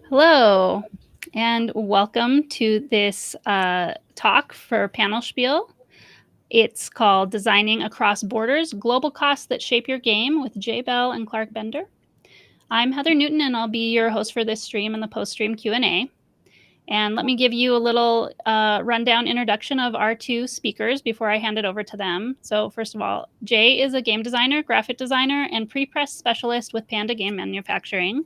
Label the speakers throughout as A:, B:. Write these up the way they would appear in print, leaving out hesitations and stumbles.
A: Hello, and welcome to this talk for Panel Spiel. It's called Designing Across Borders, Global Costs That Shape Your Game with Jay Bell and Clark Bender. I'm Heather Newton, and I'll be your host for this stream and the post-stream Q&A. And let me give you a little rundown introduction of our two speakers before I hand it over to them. So first of all, Jay is a game designer, graphic designer, and pre-press specialist with Panda Game Manufacturing.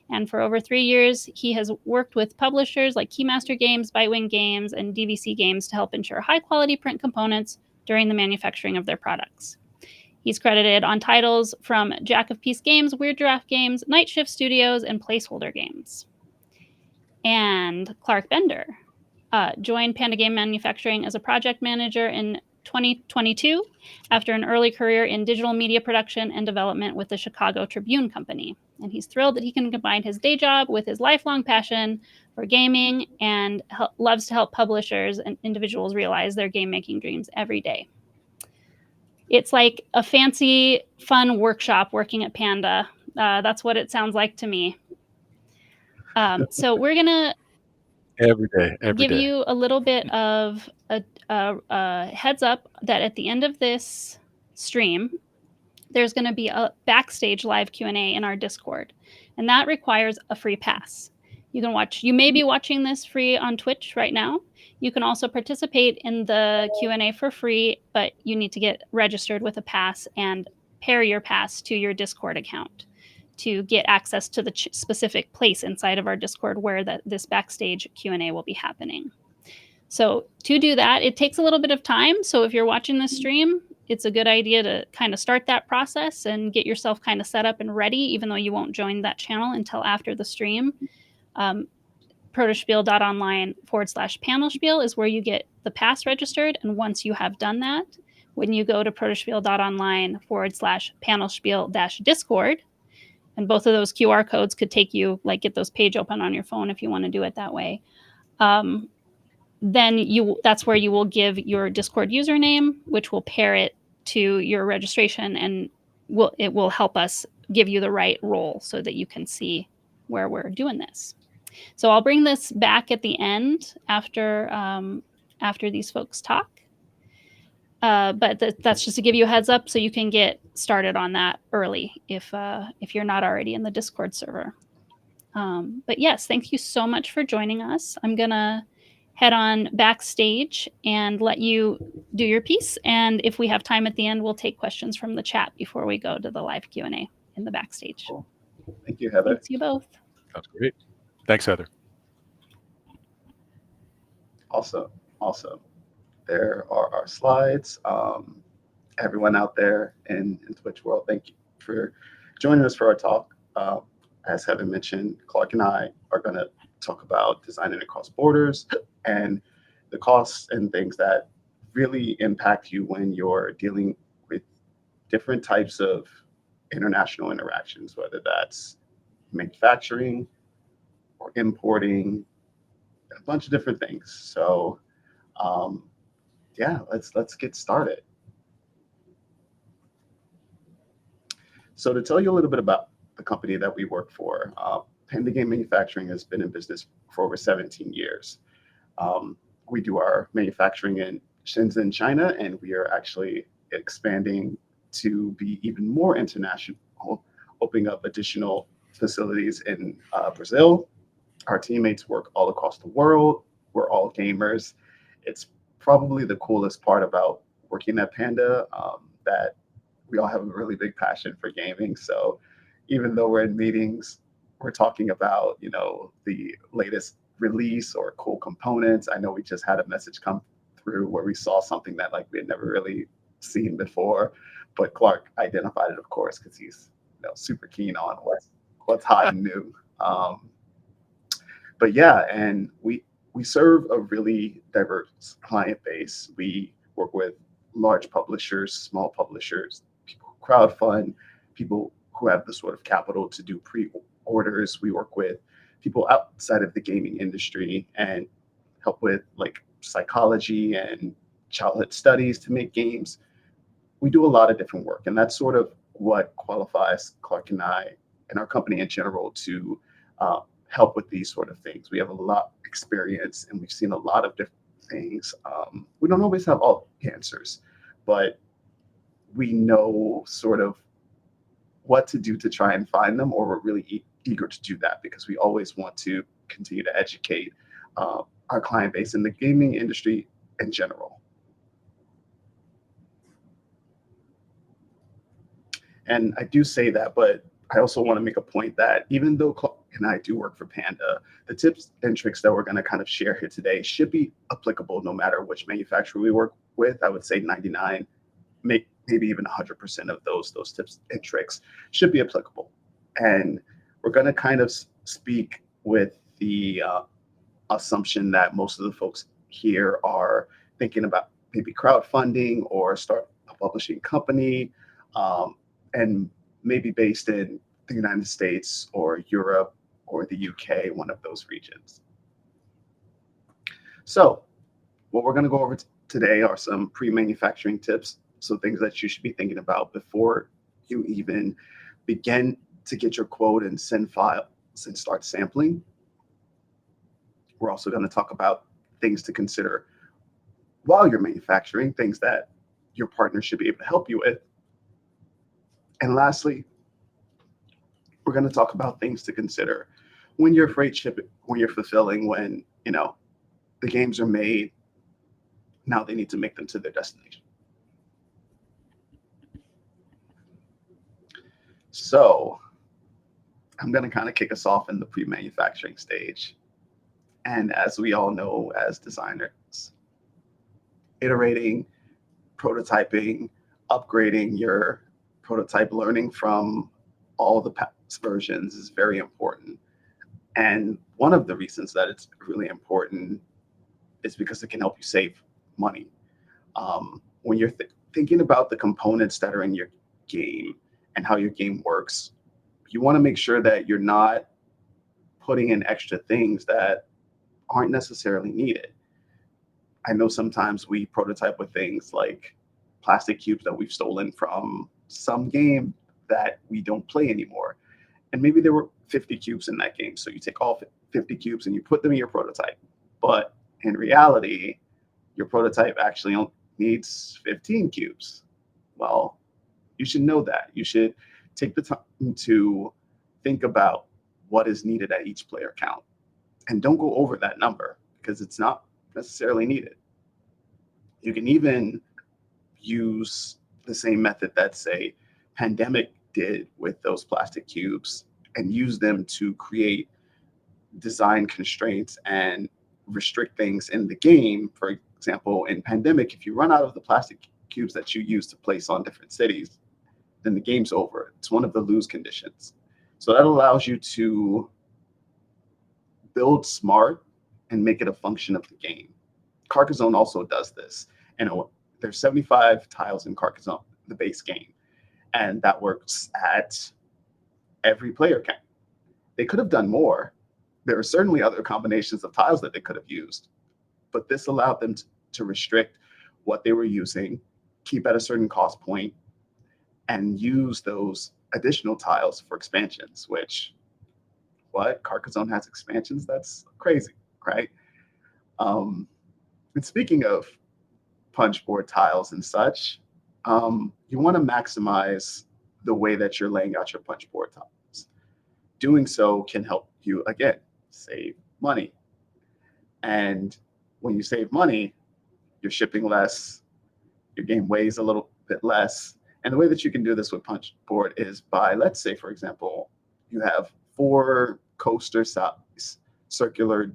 A: And for over 3 years, he has worked with publishers like Keymaster Games, Bitewing Games, and DVC Games to help ensure high-quality print components during the manufacturing of their products. He's credited on titles from Jack of Peace Games, Weird Giraffe Games, Night Shift Studios, and Placeholder Games. And Clark Bender joined Panda Game Manufacturing as a project manager in 2022 after an early career in digital media production and development with the Chicago Tribune Company. And he's thrilled that he can combine his day job with his lifelong passion for gaming and loves to help publishers and individuals realize their game making dreams every day. It's like a fancy, fun workshop working at Panda. That's what it sounds like to me. So we're going to
B: Every day, every
A: give
B: day.
A: you a little bit of a heads up that at the end of this stream, there's going to be a backstage live Q&A in our Discord, and that requires a free pass. You may be watching this free on Twitch right now. You can also participate in the Q&A for free, but you need to get registered with a pass and pair your pass to your Discord account to get access to the specific place inside of our Discord where this backstage Q&A will be happening. So to do that, it takes a little bit of time. So if you're watching this stream, it's a good idea to kind of start that process and get yourself kind of set up and ready, even though you won't join that channel until after the stream. protospiel.online/panelspiel is where you get the pass registered. And once you have done that, when you go to protospiel.online/panelspiel-discord, and both of those QR codes could take you, like, get those page open on your phone if you want to do it that way. Then that's where you will give your Discord username, which will pair it to your registration, and it will help us give you the right role so that you can see where we're doing this. So I'll bring this back at the end after these folks talk. But that's just to give you a heads up so you can get started on that early if you're not already in the Discord server. But yes, thank you so much for joining us. I'm gonna head on backstage and let you do your piece. And if we have time at the end, we'll take questions from the chat before we go to the live Q&A in the backstage.
C: Cool. Thank you, Heather.
A: Thanks you both.
B: Sounds great. Thanks, Heather.
C: Awesome. There are our slides. Everyone out there in Twitch world, thank you for joining us for our talk. As Heather mentioned, Clark and I are going to talk about designing across borders and the costs and things that really impact you when you're dealing with different types of international interactions, whether that's manufacturing or importing, a bunch of different things. So yeah, let's get started. So to tell you a little bit about the company that we work for, Panda Game Manufacturing has been in business for over 17 years. We do our manufacturing in Shenzhen, China, and we are actually expanding to be even more international, opening up additional facilities in Brazil. Our teammates work all across the world. We're all gamers. It's probably the coolest part about working at Panda, that we all have a really big passion for gaming. So even though we're in meetings, we're talking about, the latest release or cool components. I know we just had a message come through where we saw something that we had never really seen before, but Clark identified it, of course, because he's super keen on what's hot and new. But yeah, and we serve a really diverse client base. We work with large publishers, small publishers, people who crowdfund, people who have the sort of capital to do pre-orders. We work with people outside of the gaming industry and help with psychology and childhood studies to make games. We do a lot of different work, and that's sort of what qualifies Clark and I and our company in general to help with these sort of things. We have a lot of experience and we've seen a lot of different things. We don't always have all the answers, but we know sort of what to do to try and find them, or we're really eager to do that because we always want to continue to educate our client base in the gaming industry in general. And I do say that, but I also want to make a point that even though Clark and I do work for Panda, the tips and tricks that we're going to kind of share here today should be applicable no matter which manufacturer we work with. I would say 99, maybe even 100% of those tips and tricks should be applicable. And we're going to kind of speak with the assumption that most of the folks here are thinking about maybe crowdfunding or start a publishing company, and maybe based in the United States or Europe or the UK, one of those regions. So what we're going to go over today are some pre-manufacturing tips. So things that you should be thinking about before you even begin to get your quote and send files and start sampling. We're also going to talk about things to consider while you're manufacturing, things that your partner should be able to help you with. And lastly, we're going to talk about things to consider when you're freight shipping, when you're fulfilling, when, the games are made, now they need to make them to their destination. So I'm going to kind of kick us off in the pre-manufacturing stage. And as we all know, as designers, iterating, prototyping, upgrading your prototype, learning from all the past versions is very important. And one of the reasons that it's really important is because it can help you save money. When you're thinking about the components that are in your game and how your game works, you want to make sure that you're not putting in extra things that aren't necessarily needed. I know sometimes we prototype with things like plastic cubes that we've stolen from some game that we don't play anymore. And maybe there were 50 cubes in that game. So you take all 50 cubes and you put them in your prototype. But in reality, your prototype actually only needs 15 cubes. Well, you should know that. You should take the time to think about what is needed at each player count. And don't go over that number because it's not necessarily needed. You can even use the same method that, say, Pandemic did with those plastic cubes and use them to create design constraints and restrict things in the game. For example, in Pandemic, if you run out of the plastic cubes that you use to place on different cities, then the game's over. It's one of the lose conditions. So that allows you to build smart and make it a function of the game. Carcassonne also does this. And there's 75 tiles in Carcassonne, the base game. And that works at every player count. They could have done more. There are certainly other combinations of tiles that they could have used, but this allowed them to restrict what they were using, keep at a certain cost point, and use those additional tiles for expansions, which, what? Carcassonne has expansions? That's crazy, right? And speaking of punch board tiles and such, you want to maximize the way that you're laying out your punch board tiles. Doing so can help you, again, save money. And when you save money, you're shipping less, your game weighs a little bit less. And the way that you can do this with punch board is by, let's say, for example, you have 4 coaster size circular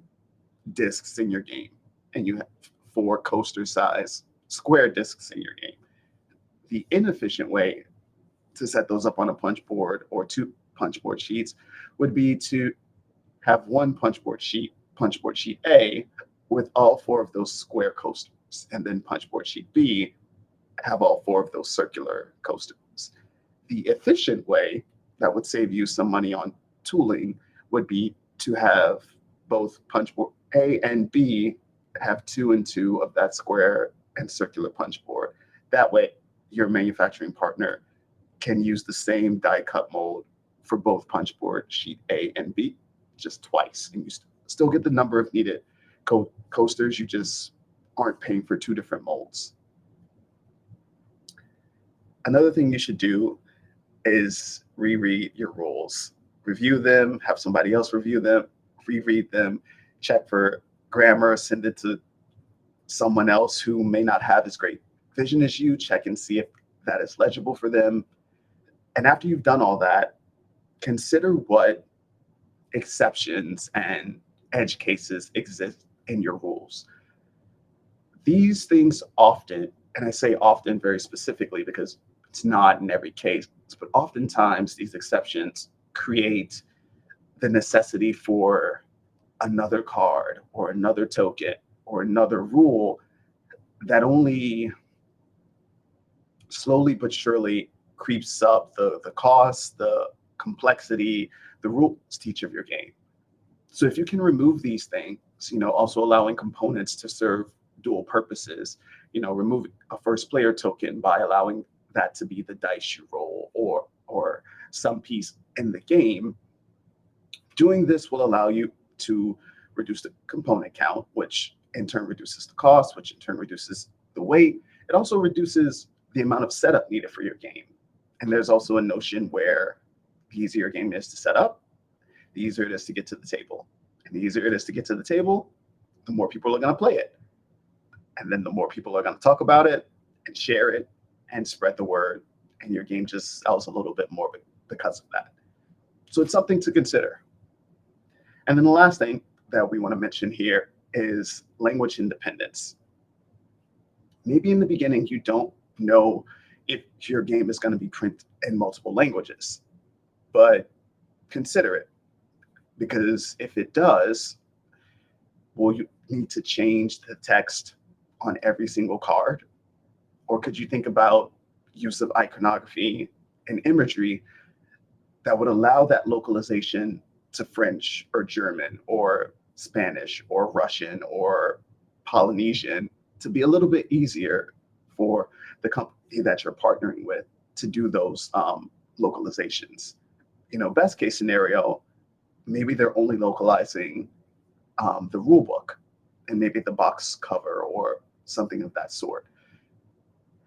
C: discs in your game, and you have 4 coaster size square discs in your game. The inefficient way to set those up on a punch board or 2 punch board sheets would be to have one punch board sheet A with all 4 of those square coasters, and then punch board sheet B have all 4 of those circular coasters. The efficient way that would save you some money on tooling would be to have both punch board A and B have 2 and 2 of that square and circular punch board. That way, your manufacturing partner can use the same die cut mold for both punch board sheet A and B, just twice, and you still get the number of needed coasters. You just aren't paying for two different molds. Another thing you should do is reread your rules, review them, have somebody else review them, reread them, check for grammar, send it to someone else who may not have as great vision as you, check and see if that is legible for them. And after you've done all that, consider what exceptions and edge cases exist in your rules. These things often, and I say often very specifically because it's not in every case, but oftentimes these exceptions create the necessity for another card or another token or another rule that only slowly but surely creeps up the cost, the complexity, the rules teach of your game. So if you can remove these things, also allowing components to serve dual purposes, remove a first player token by allowing that to be the dice you roll or some piece in the game. Doing this will allow you to reduce the component count, which in turn reduces the cost, which in turn reduces the weight. It also reduces the amount of setup needed for your game. And there's also a notion where the easier your game is to set up, the easier it is to get to the table. And the easier it is to get to the table, the more people are going to play it. And then the more people are going to talk about it and share it and spread the word. And your game just sells a little bit more because of that. So it's something to consider. And then the last thing that we want to mention here is language independence. Maybe in the beginning, you don't know if your game is going to be printed in multiple languages, but consider it, because if it does, will you need to change the text on every single card? Or could you think about use of iconography and imagery that would allow that localization to French or German or Spanish or Russian or Polynesian to be a little bit easier for the company that you're partnering with to do those localizations? Best case scenario, maybe they're only localizing the rule book and maybe the box cover or something of that sort.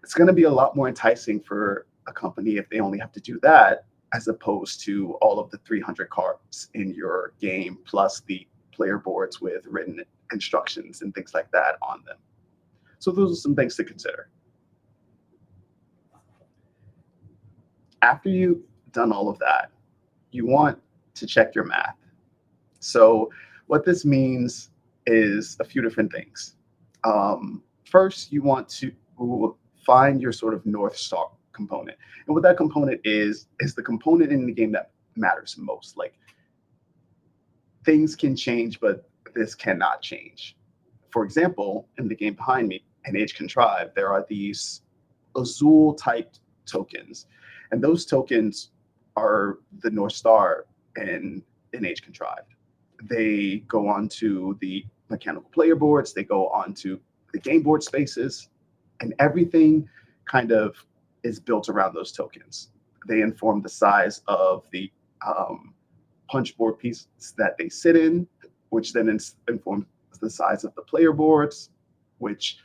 C: It's going to be a lot more enticing for a company if they only have to do that, as opposed to all of the 300 cards in your game, plus the player boards with written instructions and things like that on them. So those are some things to consider. After you've done all of that, you want to check your math. So what this means is a few different things. First, you want to find your sort of North Star component. And what that component is the component in the game that matters most. Like, things can change, but this cannot change. For example, in the game behind me, in Age Contrived, there are these Azul typed tokens. And those tokens are the North Star in Age Contrived. They go onto the mechanical player boards, they go onto the game board spaces, and everything kind of is built around those tokens. They inform the size of the punch board pieces that they sit in, which then informs the size of the player boards, which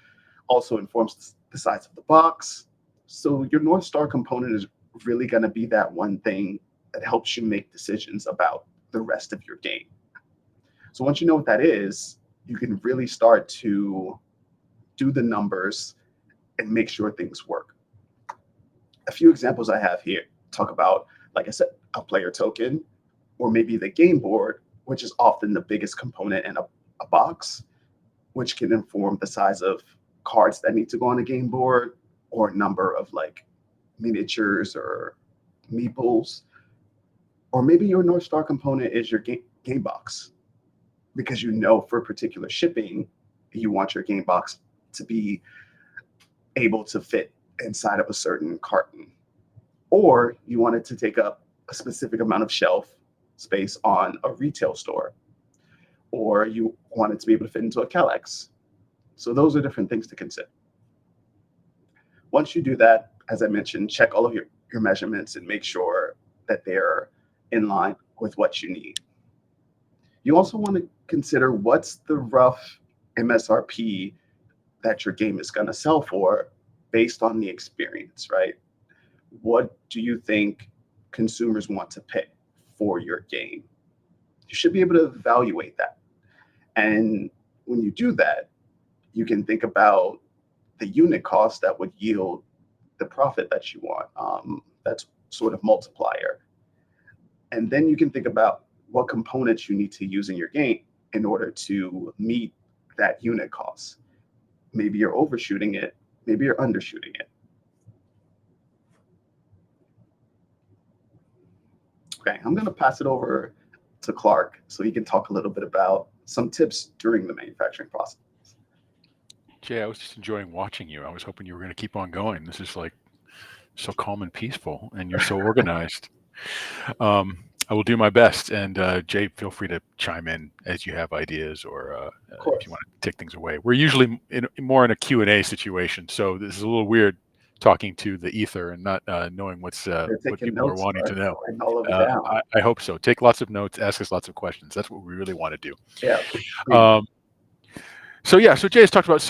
C: also informs the size of the box. So your North Star component is really going to be that one thing that helps you make decisions about the rest of your game. So once you know what that is, you can really start to do the numbers and make sure things work. A few examples I have here talk about, like I said, a player token, or maybe the game board, which is often the biggest component in a box, which can inform the size of cards that need to go on a game board, or number of like miniatures or meeples. Or maybe your North Star component is your game box, because for particular shipping, you want your game box to be able to fit inside of a certain carton. Or you want it to take up a specific amount of shelf space on a retail store. Or you want it to be able to fit into a Kallax. So those are different things to consider. Once you do that, as I mentioned, check all of your measurements and make sure that they're in line with what you need. You also want to consider what's the rough MSRP that your game is going to sell for based on the experience, right? What do you think consumers want to pay for your game? You should be able to evaluate that. And when you do that, you can think about the unit cost that would yield the profit that you want. That's sort of multiplier. And then you can think about what components you need to use in your game in order to meet that unit cost. Maybe you're overshooting it, maybe you're undershooting it. Okay, I'm going to pass it over to Clark so he can talk a little bit about some tips during the manufacturing process.
B: Jay, I was just enjoying watching you. I was hoping you were going to keep on going. This is like so calm and peaceful, and you're so organized. I will do my best. And Jay, feel free to chime in as you have ideas, or if you want to take things away. We're usually more in a Q&A situation, so this is a little weird talking to the ether and not knowing what people are wanting to know.
C: All of it down.
B: I hope so. Take lots of notes, ask us lots of questions. That's what we really want to do.
C: Yeah.
B: So Jay has talked about,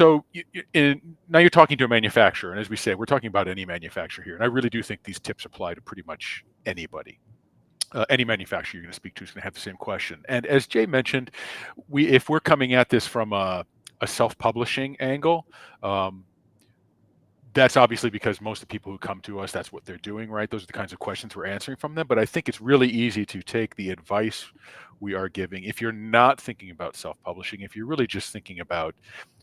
B: now you're talking to a manufacturer, and as we say, we're talking about any manufacturer here, and I really do think these tips apply to pretty much anybody. Any manufacturer you're going to speak to is going to have the same question. And as Jay mentioned, if we're coming at this from a self-publishing angle, that's obviously because most of the people who come to us, that's what they're doing, right? Those are the kinds of questions we're answering from them. But I think it's really easy to take the advice we are giving. If you're not thinking about self-publishing, if you're really just thinking about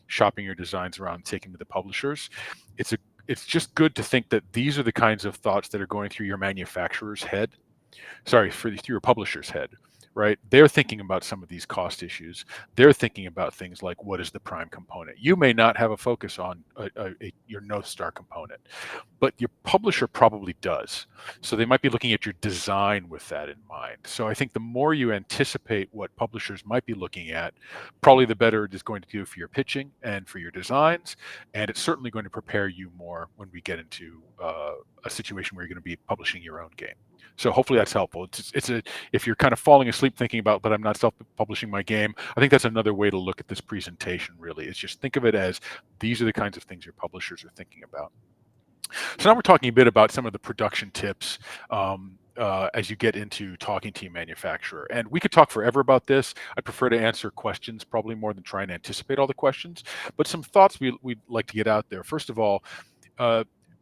B: shopping your designs around, taking to the publishers, it's just good to think that these are the kinds of thoughts that are going through your manufacturer's head. Through your publisher's head, right? They're thinking about some of these cost issues. They're thinking about things like, what is the prime component? You may not have a focus on your North Star component, but your publisher probably does. So they might be looking at your design with that in mind. So I think the more you anticipate what publishers might be looking at, probably the better it is going to do for your pitching and for your designs. And it's certainly going to prepare you more when we get into a situation where you're going to be publishing your own game. So hopefully that's helpful. If you're kind of falling asleep thinking about, but I'm not self-publishing my game, I think that's another way to look at this presentation, really, is just think of it as these are the kinds of things your publishers are thinking about. So now we're talking a bit about some of the production tips as you get into talking to your manufacturer. And we could talk forever about this. I prefer to answer questions probably more than try and anticipate all the questions. But some thoughts we'd like to get out there. First of all,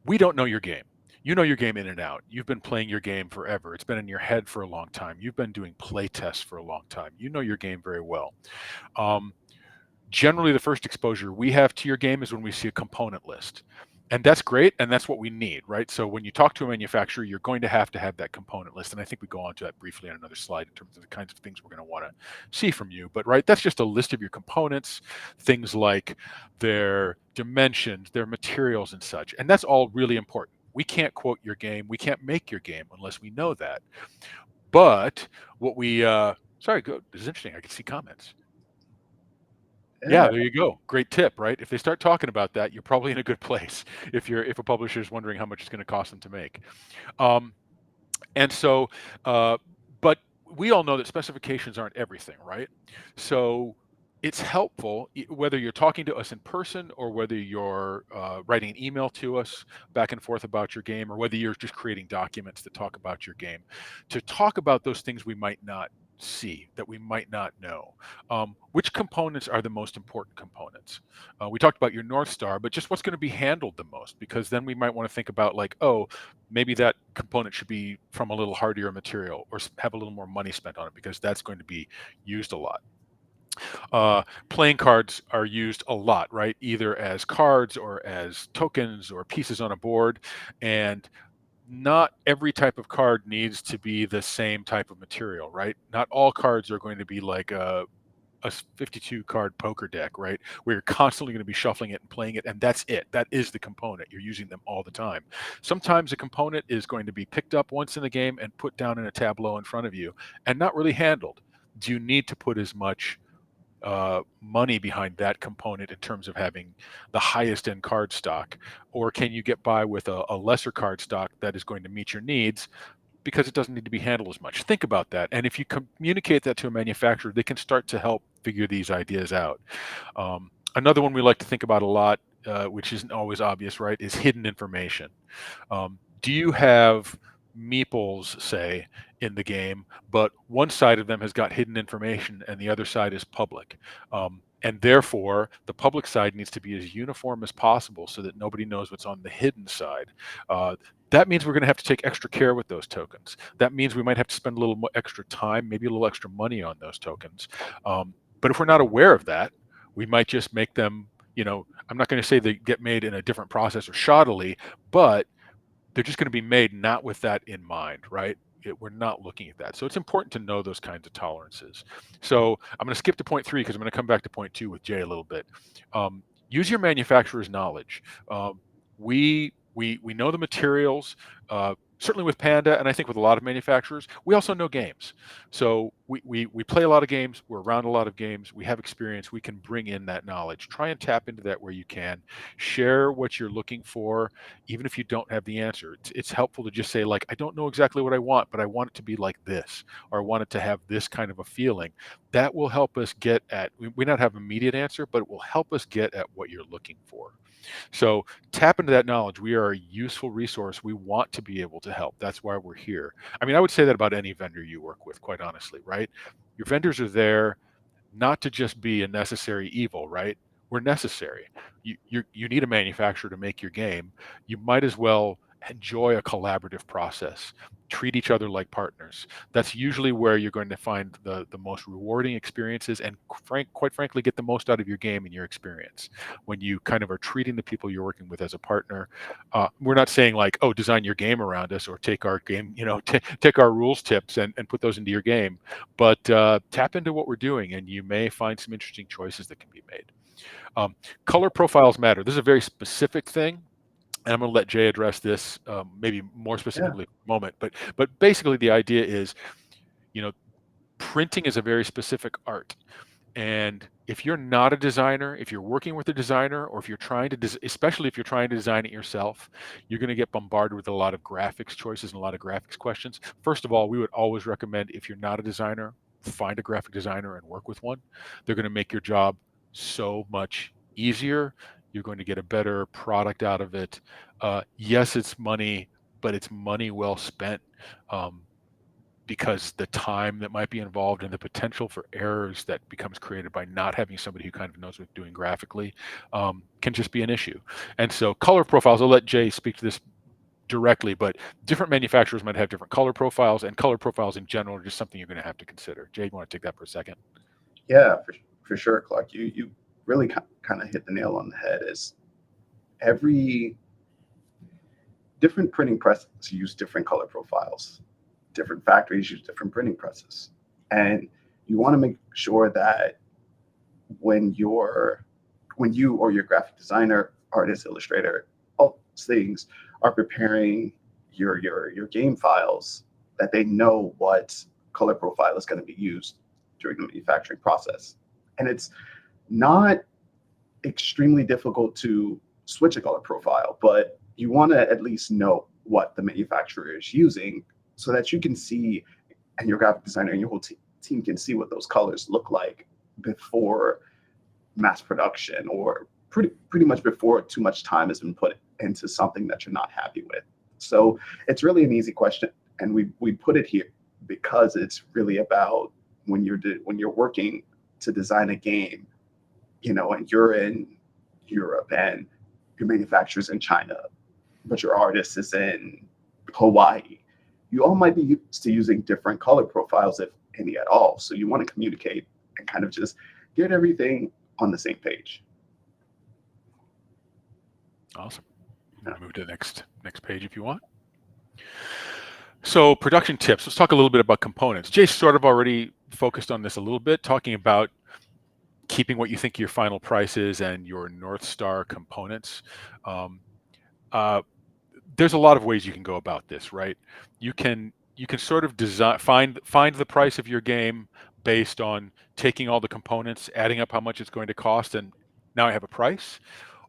B: we don't know your game. You know your game in and out. You've been playing your game forever. It's been in your head for a long time. You've been doing play tests for a long time. You know your game very well. Generally, the first exposure we have to your game is when we see a component list. And that's great, and that's what we need, right? So when you talk to a manufacturer, you're going to have that component list. And I think we go on to that briefly on another slide in terms of the kinds of things we're going to want to see from you. But right, that's just a list of your components, things like their dimensions, their materials and such. And that's all really important. We can't quote your game. We can't make your game unless we know that. But what we, sorry, good. This is interesting. I can see comments. Yeah, there you go. Great tip, right? If they start talking about that, you're probably in a good place. If a publisher is wondering how much it's going to cost them to make, and so, but we all know that specifications aren't everything, right? So it's helpful whether you're talking to us in person or whether you're writing an email to us back and forth about your game, or whether you're just creating documents that talk about your game, to talk about those things we might not see, that we might not know. Which components are the most important components? We talked about your North Star, but just what's going to be handled the most, because then we might want to think about like, oh, maybe that component should be from a little hardier material or have a little more money spent on it because that's going to be used a lot. Playing cards are used a lot, right? Either as cards or as tokens or pieces on a board. And not every type of card needs to be the same type of material, right? Not all cards are going to be like a 52 card poker deck, right? Where you're constantly going to be shuffling it and playing it, and that's it. That is the component. You're using them all the time. Sometimes a component is going to be picked up once in the game and put down in a tableau in front of you and not really handled. Do you need to put as much money behind that component in terms of having the highest end card stock, or can you get by with a lesser card stock that is going to meet your needs, because it doesn't need to be handled as much. Think about that. And if you communicate that to a manufacturer, they can start to help figure these ideas out. Another one we like to think about a lot, which isn't always obvious, right, is hidden information. Do you have meeples, say, in the game, but one side of them has got hidden information and the other side is public? And therefore, the public side needs to be as uniform as possible so that nobody knows what's on the hidden side. That means we're going to have to take extra care with those tokens. That means we might have to spend a little extra time, maybe a little extra money on those tokens. But if we're not aware of that, we might just make them, I'm not going to say they get made in a different process or shoddily, but they're just going to be made not with that in mind, right? We're not looking at that. So it's important to know those kinds of tolerances. So I'm going to skip to point 3 because I'm going to come back to point 2 with Jay a little bit. Use your manufacturer's knowledge. We know the materials, certainly with Panda, and I think with a lot of manufacturers. We also know games. So we play a lot of games. We're around a lot of games. We have experience. We can bring in that knowledge. Try and tap into that where you can. Share what you're looking for, even if you don't have the answer. It's helpful to just say, like, I don't know exactly what I want, but I want it to be like this, or I want it to have this kind of a feeling. That will help us get at, we not have an immediate answer, but it will help us get at what you're looking for. So tap into that knowledge. We are a useful resource. We want to be able to help. That's why we're here. I mean, I would say that about any vendor you work with, quite honestly, right? Your vendors are there not to just be a necessary evil, right? We're necessary. You need a manufacturer to make your game. You might as well enjoy a collaborative process. Treat each other like partners. That's usually where you're going to find the most rewarding experiences and quite frankly, get the most out of your game and your experience. When you kind of are treating the people you're working with as a partner, we're not saying like, oh, design your game around us or take our game, take our rules tips and put those into your game. But tap into what we're doing and you may find some interesting choices that can be made. Color profiles matter. This is a very specific thing. And I'm going to let Jay address this maybe more specifically in a moment. But basically the idea is, printing is a very specific art. And if you're not a designer, if you're working with a designer, or if you're trying to, especially if you're trying to design it yourself, you're going to get bombarded with a lot of graphics choices and a lot of graphics questions. First of all, we would always recommend, if you're not a designer, find a graphic designer and work with one. They're going to make your job so much easier. You're going to get a better product out of it. Yes, it's money, but it's money well spent, because the time that might be involved and the potential for errors that becomes created by not having somebody who kind of knows what doing graphically can just be an issue. And so color profiles, I'll let Jay speak to this directly, but different manufacturers might have different color profiles, and color profiles in general are just something you're going to have to consider. Jay, you want to take that for a second?
C: Yeah, for sure, Clark. You really kind of hit the nail on the head. Is every different printing press use different color profiles. Different factories use different printing presses. And you want to make sure that when you or your graphic designer, artist, illustrator, all those things are preparing your game files, that they know what color profile is going to be used during the manufacturing process. And it's not extremely difficult to switch a color profile, but you want to at least know what the manufacturer is using so that you can see, and your graphic designer and your whole team can see what those colors look like before mass production, or pretty much before too much time has been put into something that you're not happy with. So it's really an easy question, and we put it here because it's really about when you're working to design a game, and you're in Europe and your manufacturer's in China, but your artist is in Hawaii. You all might be used to using different color profiles, if any at all. So you want to communicate and kind of just get everything on the same page.
B: Awesome. Move to the next page if you want. So production tips. Let's talk a little bit about components. Jay sort of already focused on this a little bit, talking about keeping what you think your final price is and your North Star components. There's a lot of ways you can go about this, right? You can sort of find the price of your game based on taking all the components, adding up how much it's going to cost, and now I have a price.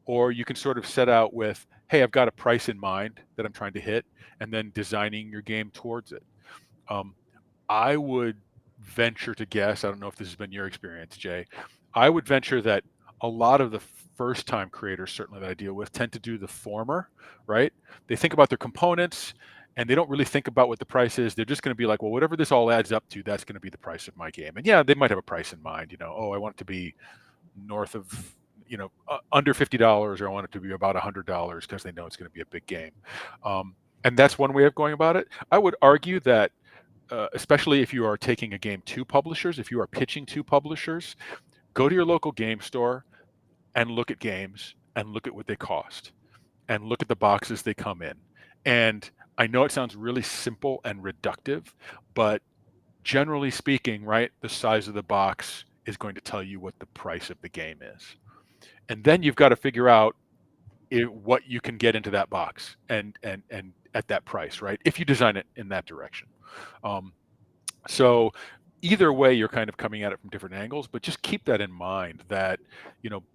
B: Or you can sort of set out with, hey, I've got a price in mind that I'm trying to hit, and then designing your game towards it. Um, I would venture to guess, I don't know if this has been your experience, Jay, I would venture that a lot of the first time creators, certainly that I deal with, tend to do the former, right? They think about their components and they don't really think about what the price is. They're just going to be like, well, whatever this all adds up to, that's going to be the price of my game. And yeah, they might have a price in mind, oh, I want it to be north of, under $50, or I want it to be about $100 because they know it's going to be a big game. And that's one way of going about it. I would argue that especially if you are taking a game to publishers, if you are pitching to publishers, go to your local game store and look at games and look at what they cost and look at the boxes they come in. And I know it sounds really simple and reductive, but generally speaking, right, the size of the box is going to tell you what the price of the game is. And then you've got to figure out what you can get into that box and at that price, right? If you design it in that direction. So either way, you're kind of coming at it from different angles, but just keep that in mind that,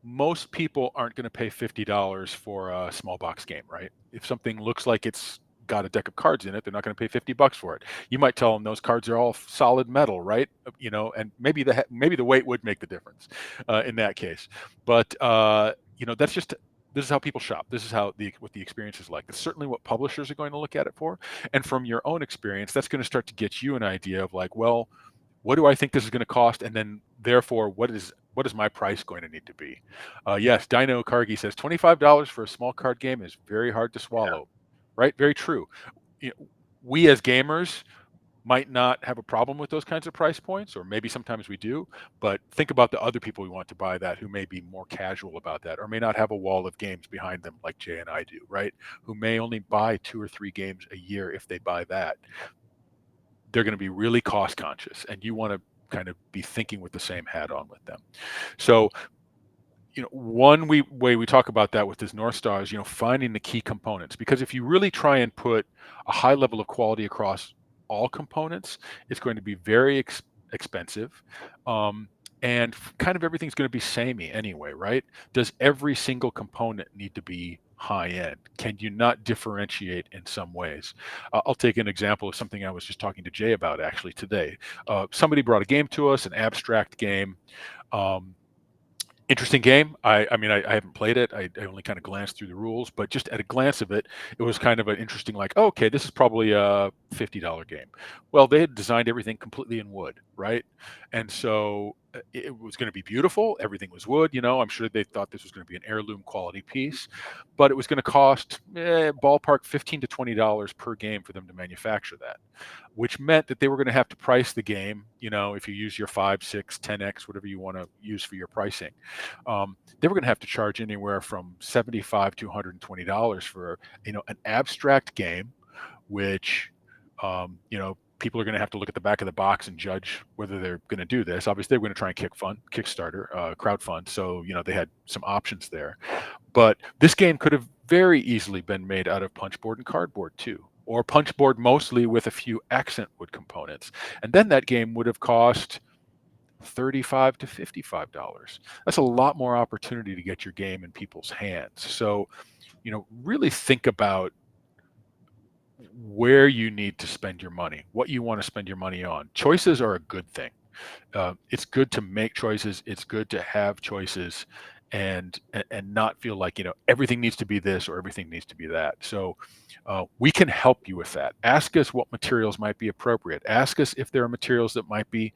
B: most people aren't going to pay $50 for a small box game, right? If something looks like it's got a deck of cards in it, they're not going to pay $50 for it. You might tell them those cards are all solid metal, right? And maybe the weight would make the difference in that case. But that's just, this is how people shop. This is what the experience is like. That's certainly what publishers are going to look at it for. And from your own experience, that's going to start to get you an idea of like, well, what do I think this is going to cost? And then therefore, what is my price going to need to be? Yes, Dino Cargi says $25 for a small card game is very hard to swallow, right? Very true. We as gamers might not have a problem with those kinds of price points, or maybe sometimes we do, but think about the other people we want to buy that who may be more casual about that, or may not have a wall of games behind them like Jay and I do, right? Who may only buy 2 or 3 games a year if they buy that. They're going to be really cost conscious, and you want to kind of be thinking with the same hat on with them. So, one way we talk about that with this North Star is, finding the key components, because if you really try and put a high level of quality across all components, it's going to be very expensive. And kind of everything's going to be samey anyway, right? Does every single component need to be high end? Can you not differentiate in some ways? I'll take an example of something I was just talking to Jay about actually today. Somebody brought a game to us, an abstract game. Interesting game. I haven't played it. I only kind of glanced through the rules, but just at a glance of it, it was kind of an interesting, like, oh, okay, this is probably a $50 game. Well, they had designed everything completely in wood, right? And so it was going to be beautiful. Everything was wood. I'm sure they thought this was going to be an heirloom quality piece, but it was going to cost ballpark $15 to $20 per game for them to manufacture that, which meant that they were going to have to price the game, if you use your 5, 6, 10x, whatever you want to use for your pricing. They were going to have to charge anywhere from $75 to $120 for, an abstract game, which, people are going to have to look at the back of the box and judge whether they're going to do this. Obviously, they're going to try and Kickstarter, crowdfund. So, they had some options there. But this game could have very easily been made out of punchboard and cardboard too, or punchboard mostly with a few accent wood components. And then that game would have cost $35 to $55. That's a lot more opportunity to get your game in people's hands. So, really think about where you need to spend your money, what you want to spend your money on. Choices are a good thing. It's good to make choices. It's good to have choices, and not feel like everything needs to be this or everything needs to be that. So we can help you with that. Ask us what materials might be appropriate. Ask us if there are materials that might be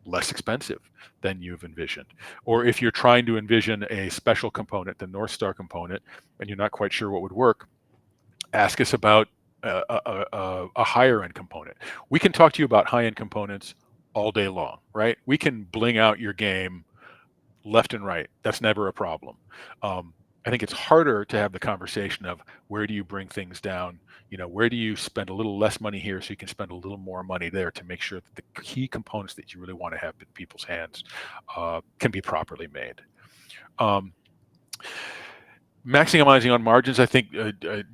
B: less expensive than you've envisioned, or if you're trying to envision a special component, the North Star component, and you're not quite sure what would work. Ask us about a higher end component. We can talk to you about high end components all day long, right? We can bling out your game left and right. That's never a problem. I think it's harder to have the conversation of where do you bring things down? Where do you spend a little less money here so you can spend a little more money there to make sure that the key components that you really want to have in people's hands can be properly made. Maximizing on margins, I think,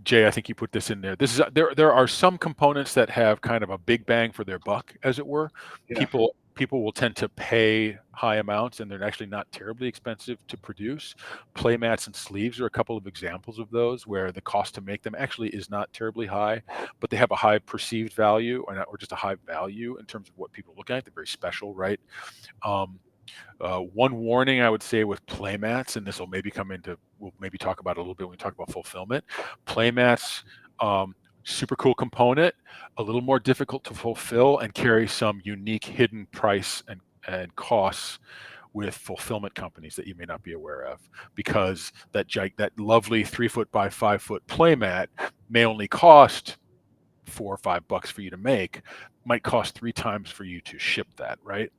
B: Jay, I think you put this in there. There are some components that have kind of a big bang for their buck, as it were.
C: Yeah.
B: people will tend to pay high amounts, and they're actually not terribly expensive to produce. Playmats and sleeves are a couple of examples of those, where the cost to make them actually is not terribly high, but they have a high perceived value, or just a high value in terms of what people look at. They're very special, right? Um, One warning I would say with playmats, and this will maybe we'll maybe talk about it a little bit when we talk about fulfillment. Playmats, super cool component, a little more difficult to fulfill, and carry some unique hidden price and costs with fulfillment companies that you may not be aware of, because that lovely 3 foot by 5 foot playmat may only cost $4 or $5 for you to make, might cost 3 times for you to ship that, right?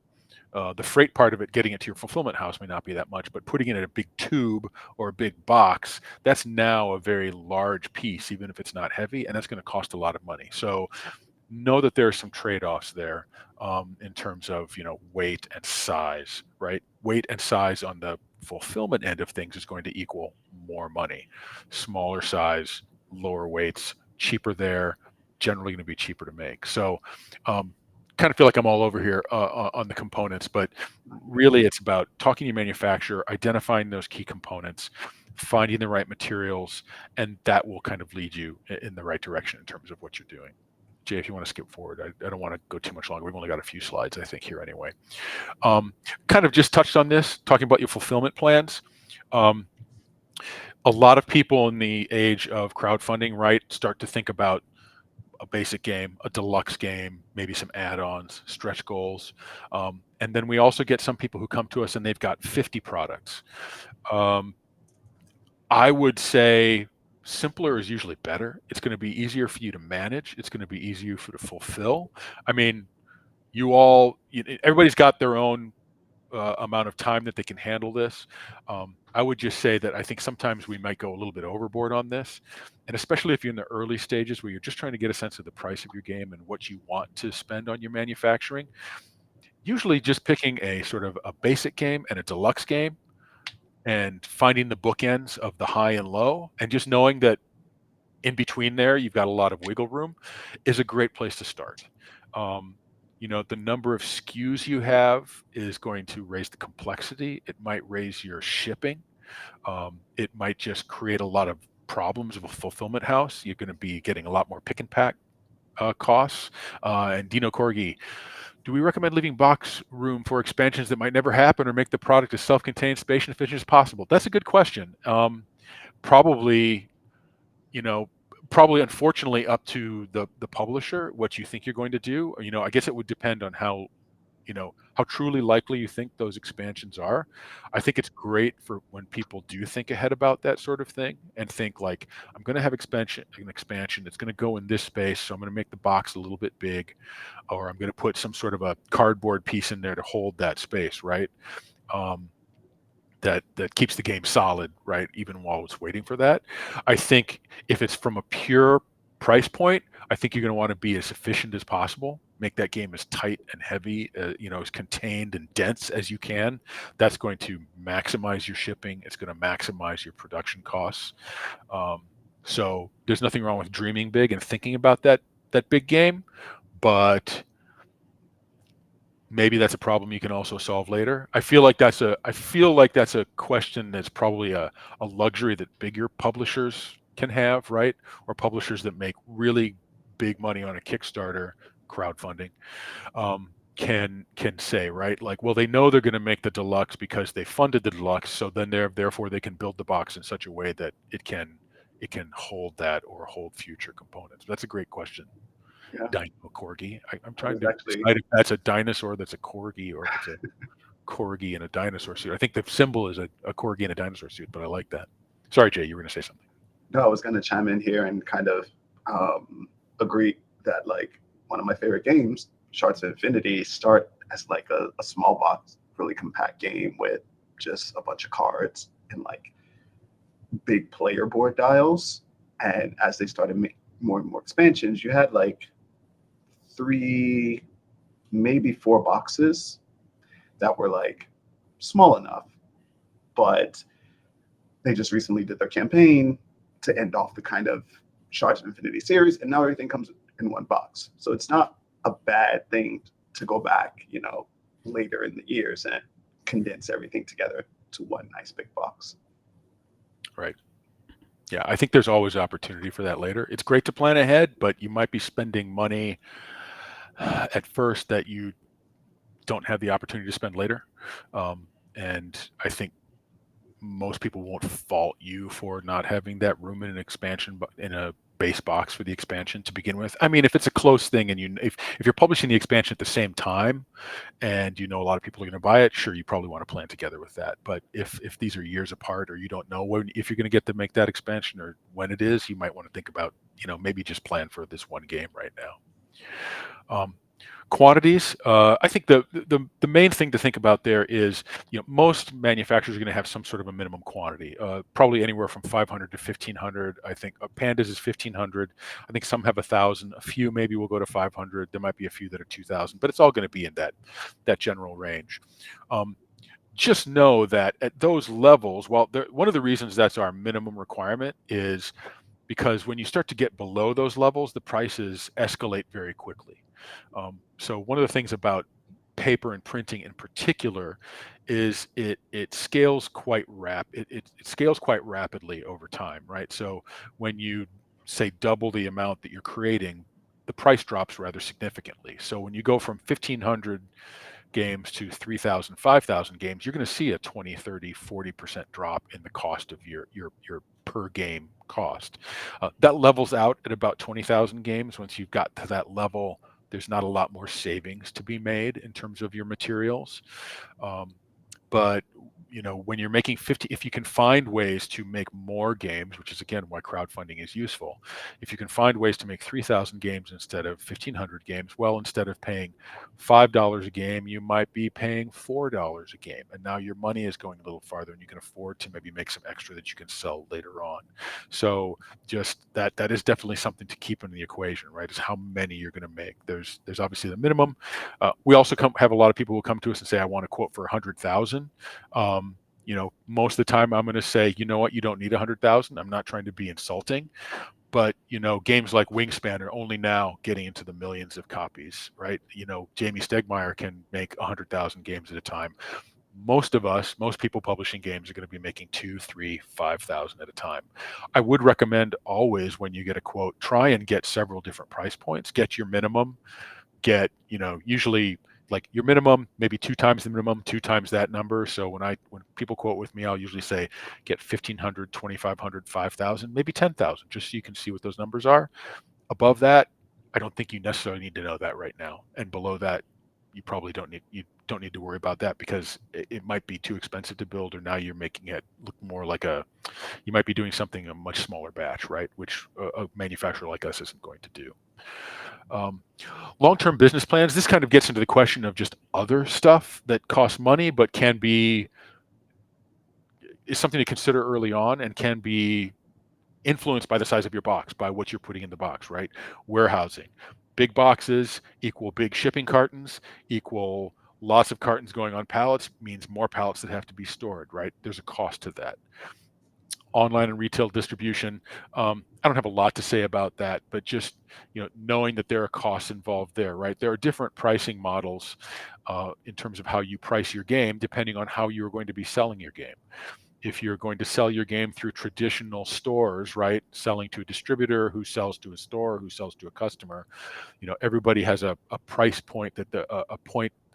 B: The freight part of it, getting it to your fulfillment house, may not be that much, but putting it in a big tube or a big box, that's now a very large piece, even if it's not heavy, and that's going to cost a lot of money. So know that there are some trade-offs there, in terms of, weight and size, right? Weight and size on the fulfillment end of things is going to equal more money. Smaller size, lower weights, cheaper there, generally going to be cheaper to make. So kind of feel like I'm all over here on the components, but really it's about talking to your manufacturer, identifying those key components, finding the right materials, and that will kind of lead you in the right direction in terms of what you're doing. Jay, if you want to skip forward, I don't want to go too much longer. We've only got a few slides, I think, here anyway. Kind of just touched on this, talking about your fulfillment plans. A lot of people in the age of crowdfunding, right, start to think about a basic game, a deluxe game, maybe some add-ons, stretch goals. And then we also get some people who come to us and they've got 50 products. I would say simpler is usually better. It's going to be easier for you to manage. It's going to be easier for you to fulfill. I mean, everybody's got their own amount of time that they can handle this. I would just say that I think sometimes we might go a little bit overboard on this, and especially if you're in the early stages where you're just trying to get a sense of the price of your game and what you want to spend on your manufacturing. Usually just picking a sort of a basic game and a deluxe game and finding the bookends of the high and low, and just knowing that in between there you've got a lot of wiggle room, is a great place to start. The number of SKUs you have is going to raise the complexity. It might raise your shipping. It might just create a lot of problems with a fulfillment house. You're going to be getting a lot more pick and pack costs. And Dino Corgi, do we recommend leaving box room for expansions that might never happen, or make the product as self-contained, space efficient as possible? That's a good question. Probably, unfortunately up to the publisher what you think you're going to do. I guess it would depend on how truly likely you think those expansions are. I think it's great for when people do think ahead about that sort of thing and think like, I'm going to have an expansion that's going to go in this space, so I'm going to make the box a little bit big, or I'm going to put some sort of a cardboard piece in there to hold that space, right? That keeps the game solid, right, even while it's waiting for that. I think if it's from a pure price point, I think you're going to want to be as efficient as possible, make that game as tight and heavy, as contained and dense as you can. That's going to maximize your shipping. It's going to maximize your production costs. So there's nothing wrong with dreaming big and thinking about that big game, but maybe that's a problem you can also solve later. I feel like that's a question that's probably a luxury that bigger publishers can have, right? Or publishers that make really big money on a Kickstarter crowdfunding can say, right? Like, well, they know they're going to make the deluxe because they funded the deluxe, so then therefore they can build the box in such a way that it can hold that or hold future components. That's a great question.
C: Yeah.
B: Dino Corgi. I'm trying
C: was
B: to
C: actually-
B: decide if that's a dinosaur that's a corgi, or if it's a corgi in a dinosaur suit. I think the symbol is a corgi in a dinosaur suit, but I like that. Sorry, Jay, you were going to say something.
C: No, I was going to chime in here and kind of agree that like one of my favorite games, Shards of Infinity, start as like a small box, really compact game with just a bunch of cards and like big player board dials. And as they started making more and more expansions, you had like 3, maybe 4 boxes that were like small enough, but they just recently did their campaign to end off the kind of Shards of Infinity series, and now everything comes in one box. So it's not a bad thing to go back, later in the years and condense everything together to one nice big box.
B: Right. Yeah, I think there's always opportunity for that later. It's great to plan ahead, but you might be spending money at first that you don't have the opportunity to spend later. And I think most people won't fault you for not having that room in an expansion, but in a base box for the expansion to begin with. I mean, if it's a close thing and if you're publishing the expansion at the same time and you know a lot of people are going to buy it, sure, you probably want to plan together with that. But if these are years apart or you don't know if you're going to get to make that expansion or when it is, you might want to think about, maybe just plan for this one game right now. Quantities, I think the main thing to think about there is, most manufacturers are going to have some sort of a minimum quantity, probably anywhere from 500 to 1500. I think Pandas is 1500. I think some have 1000. A few maybe will go to 500. There might be a few that are 2000, but it's all going to be in that general range. Just know that at those levels, one of the reasons that's our minimum requirement is because when you start to get below those levels, the prices escalate very quickly. So one of the things about paper and printing in particular is it scales quite it scales quite rapidly over time, right? So when you say double the amount that you're creating, the price drops rather significantly. So when you go from 1500 games to 3,000, 5,000 games, you're going to see a 20, 30, 40% drop in the cost of your per game cost. That levels out at about 20,000 games. Once you've got to that level, there's not a lot more savings to be made in terms of your materials. But when you're making 50, if you can find ways to make more games, which is again why crowdfunding is useful, if you can find ways to make 3,000 games instead of 1,500 games, well, instead of paying $5 a game, you might be paying $4 a game, and now your money is going a little farther, and you can afford to maybe make some extra that you can sell later on. So just that is definitely something to keep in the equation, right? Is how many you're going to make. There's obviously the minimum. We also have a lot of people who come to us and say, I want a quote for 100,000. Most of the time I'm going to say, you know what, you don't need 100,000. I'm not trying to be insulting, but games like Wingspan are only now getting into the millions of copies, right? Jamie Stegmaier can make 100,000 games at a time. Most people publishing games are going to be making 2, 3, 5,000 at a time. I would recommend always, when you get a quote, try and get several different price points. Get your minimum, usually like your minimum, maybe 2 times the minimum, 2 times that number. So when people quote with me, I'll usually say get 1,500, 2,500, 5,000, maybe 10,000, just so you can see what those numbers are. Above that, I don't think you necessarily need to know that right now. And below that, you probably don't need to worry about that, because it might be too expensive to build, or now you're making it look more like you might be doing something a much smaller batch, right? Which a manufacturer like us isn't going to do. Long-term business plans, this kind of gets into the question of just other stuff that costs money, but is something to consider early on, and can be influenced by the size of your box, by what you're putting in the box, right? Warehousing. Big boxes equal big shipping cartons, equal lots of cartons going on pallets, means more pallets that have to be stored, right? There's a cost to that. Online and retail distribution, I don't have a lot to say about that, but just knowing that there are costs involved there, right? There are different pricing models in terms of how you price your game, depending on how you're going to be selling your game. If you're going to sell your game through traditional stores, right, selling to a distributor who sells to a store, who sells to a customer, everybody has a price point that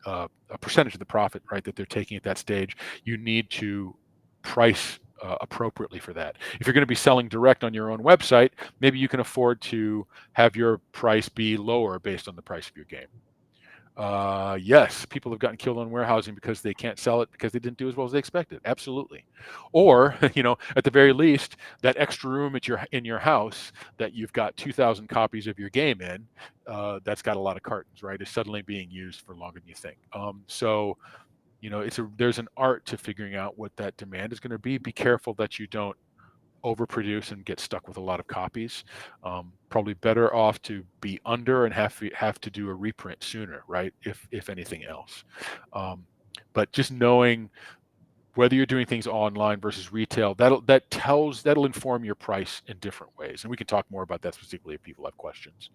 B: a percentage of the profit, right, that they're taking at that stage. You need to price appropriately for that. If you're going to be selling direct on your own website, maybe you can afford to have your price be lower based on the price of your game. Yes, people have gotten killed on warehousing because they can't sell it because they didn't do as well as they expected. Absolutely. Or, at the very least, that extra room in your house that you've got 2,000 copies of your game in, that's got a lot of cartons, right, is suddenly being used for longer than you think. So there's an art to figuring out what that demand is going to be. Be careful that you don't overproduce and get stuck with a lot of copies. Probably better off to be under and have to do a reprint sooner, right? If anything else. But just knowing whether you're doing things online versus retail, that'll inform your price in different ways. And we can talk more about that specifically if people have questions.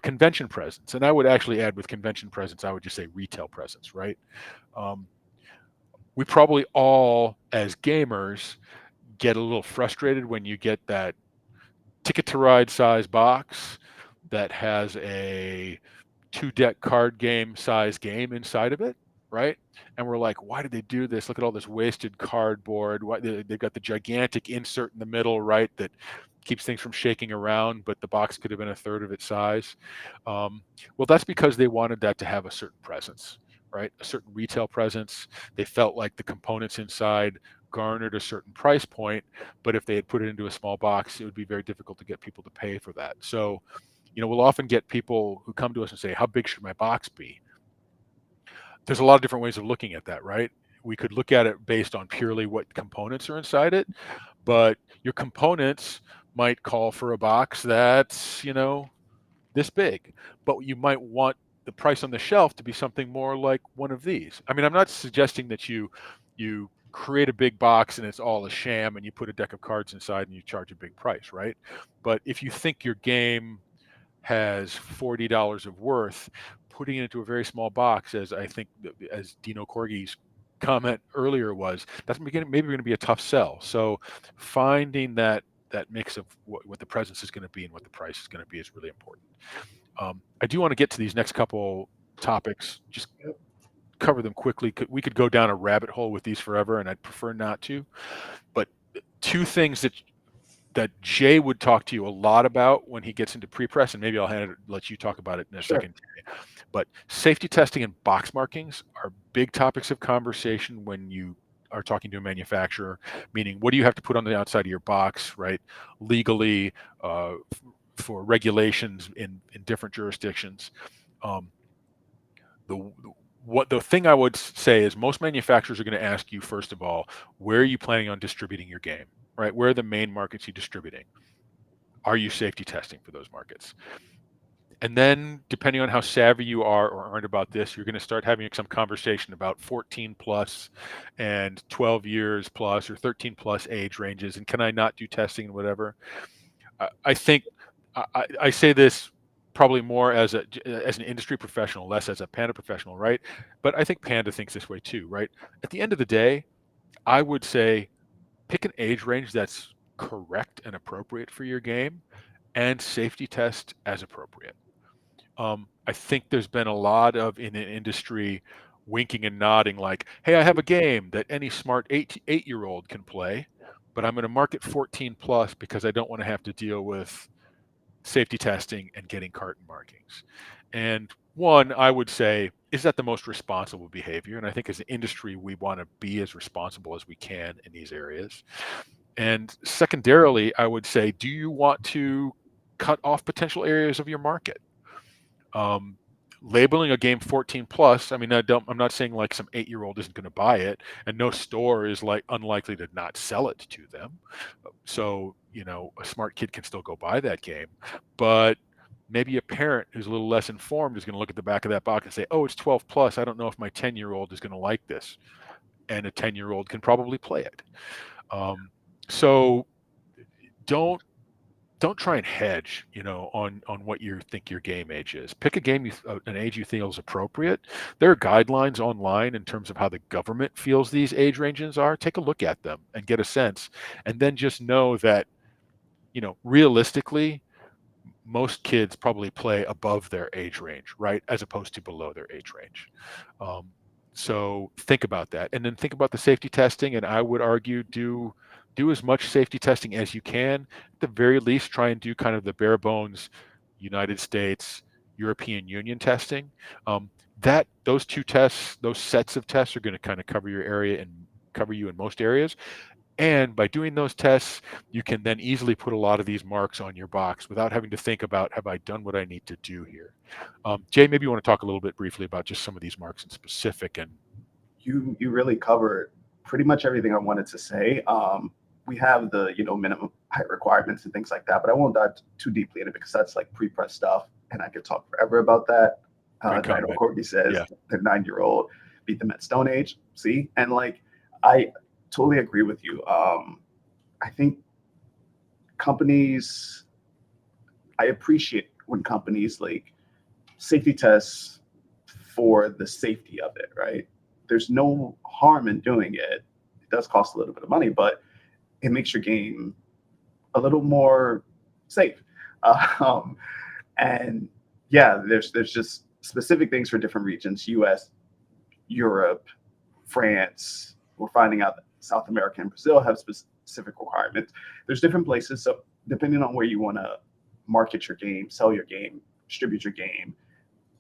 B: Convention presence, and I would actually add with convention presence, I would just say retail presence, right? We probably all, as gamers, get a little frustrated when you get that Ticket to Ride size box that has a 2-deck card game size game inside of it, right? And we're like, why did they do this? Look at all this wasted cardboard. Why they've got the gigantic insert in the middle, right, that keeps things from shaking around, but the box could have been a third of its size. Well, that's because they wanted that to have a certain presence, right? A certain retail presence. They felt like the components inside garnered a certain price point, but if they had put it into a small box, it would be very difficult to get people to pay for that. So, we'll often get people who come to us and say, how big should my box be? There's a lot of different ways of looking at that, right? We could look at it based on purely what components are inside it, but your components might call for a box that's, this big, but you might want the price on the shelf to be something more like one of these. I mean, I'm not suggesting that you create a big box and it's all a sham and you put a deck of cards inside and you charge a big price, right? But if you think your game has $40 of worth, putting it into a very small box, as I think, as Dino Corgi's comment earlier was, that's maybe going to be a tough sell. So finding that mix of what the presence is going to be and what the price is going to be is really important. I do want to get to these next couple topics, just cover them quickly. We could go down a rabbit hole with these forever, and I'd prefer not to. But two things that Jay would talk to you a lot about when he gets into pre-press, and maybe I'll let you talk about it in a second. But safety testing and box markings are big topics of conversation when you are talking to a manufacturer, meaning what do you have to put on the outside of your box, right? Legally, for regulations in different jurisdictions. The thing I would say is most manufacturers are going to ask you, first of all, where are you planning on distributing your game, right? Where are the main markets you're distributing? Are you safety testing for those markets? And then depending on how savvy you are or aren't about this, you're going to start having some conversation about 14 plus and 12 years plus or 13 plus age ranges. And can I not do testing and whatever? I think I say this probably more as an industry professional, less as a Panda professional, right? But I think Panda thinks this way too, right? At the end of the day, I would say pick an age range that's correct and appropriate for your game and safety test as appropriate. I think there's been a lot of in an industry winking and nodding like, hey, I have a game that any smart 8-year-old can play, but I'm going to market 14 plus because I don't want to have to deal with safety testing and getting carton markings. And one, I would say, is that the most responsible behavior? And I think as an industry, we want to be as responsible as we can in these areas. And secondarily, I would say, do you want to cut off potential areas of your market? Labeling a game 14 plus, I mean, I'm not saying like some 8-year-old isn't going to buy it, and no store is like unlikely to not sell it to them. So, a smart kid can still go buy that game, but maybe a parent who's a little less informed is going to look at the back of that box and say, oh, it's 12 plus. I don't know if my 10-year-old is going to like this. And a 10-year-old can probably play it. So don't try and hedge, on what you think your game age is. Pick a game, an age you feel is appropriate. There are guidelines online in terms of how the government feels these age ranges are. Take a look at them and get a sense. And then just know that, realistically, most kids probably play above their age range, right? As opposed to below their age range. So think about that. And then think about the safety testing. And I would argue do as much safety testing as you can. At the very least, try and do kind of the bare bones United States, European Union testing. Those two tests, those sets of tests are going to kind of cover your area and cover you in most areas. And by doing those tests, you can then easily put a lot of these marks on your box without having to think about, have I done what I need to do here? Jay, maybe you want to talk a little bit briefly about just some of these marks in specific. And
C: you really covered pretty much everything I wanted to say. We have the minimum height requirements and things like that, but I won't dive too deeply in it because that's like pre-press stuff, and I could talk forever about that. Dino Corgi says the 9-year-old beat them at Stone Age. See, and like I totally agree with you. I think companies, I appreciate when companies like safety tests for the safety of it, right? There's no harm in doing it. It does cost a little bit of money, but it makes your game a little more safe. Um, and yeah, there's just specific things for different regions: U.S., Europe, France. We're finding out that South America and Brazil have specific requirements. There's different places, so depending on where you want to market your game, sell your game, distribute your game,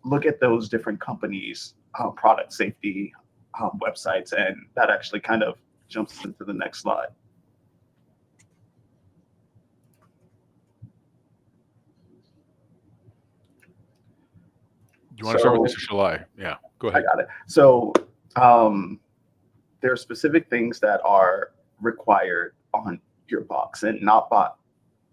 C: look at those different companies' product safety websites, and that actually kind of jumps into the next slide.
B: Do you want to start with
C: So
B: this or shall I? Yeah, go
C: I
B: ahead.
C: got it. So um, there are specific things that are required on your box and not by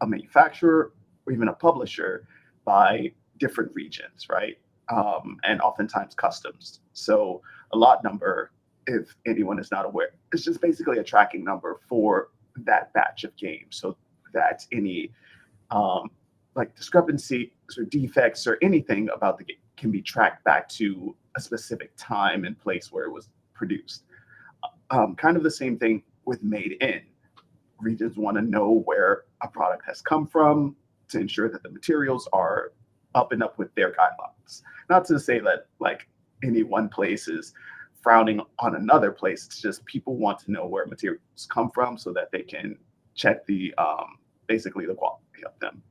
C: a manufacturer or even a publisher, by different regions, right? And oftentimes customs. So a lot number, if anyone is not aware, it's just basically a tracking number for that batch of games, so that any um, like discrepancies or defects or anything about the game can be tracked back to a specific time and place where it was produced. Kind of the same thing with made in. Regions want to know where a product has come from to ensure that the materials are up and up with their guidelines. Not to say that like any one place is frowning on another place. It's just people want to know where materials come from so that they can check the basically the quality of them.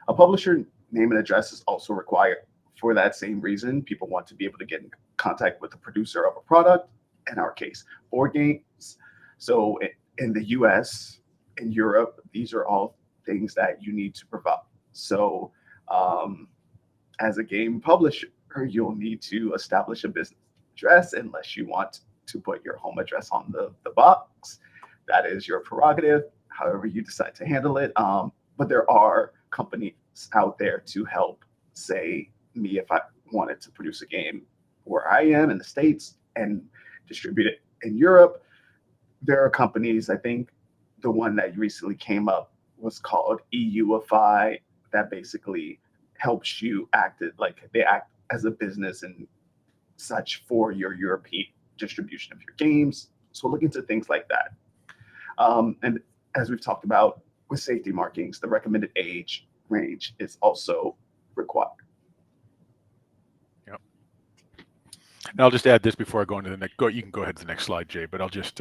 C: A publisher name and address is also required for that same reason. People want to be able to get in contact with the producer of a product, in our case, board games. So in the US, in Europe, these are all things that you need to provide. So um, as a game publisher, you'll need to establish a business address unless you want to put your home address on the box. That is your prerogative, however you decide to handle it. But there are companies out there to help, say, me if I wanted to produce a game where I am in the States and distribute it in Europe. There are companies, I think the one that recently came up was called EUify, that basically helps you like they act as a business and such for your European distribution of your games. So look into things like that. And as we've talked about with safety markings, the recommended age range is also required.
B: Yep. And I'll just add this before I go into the next. You can go ahead to the next slide, Jay. But I'll just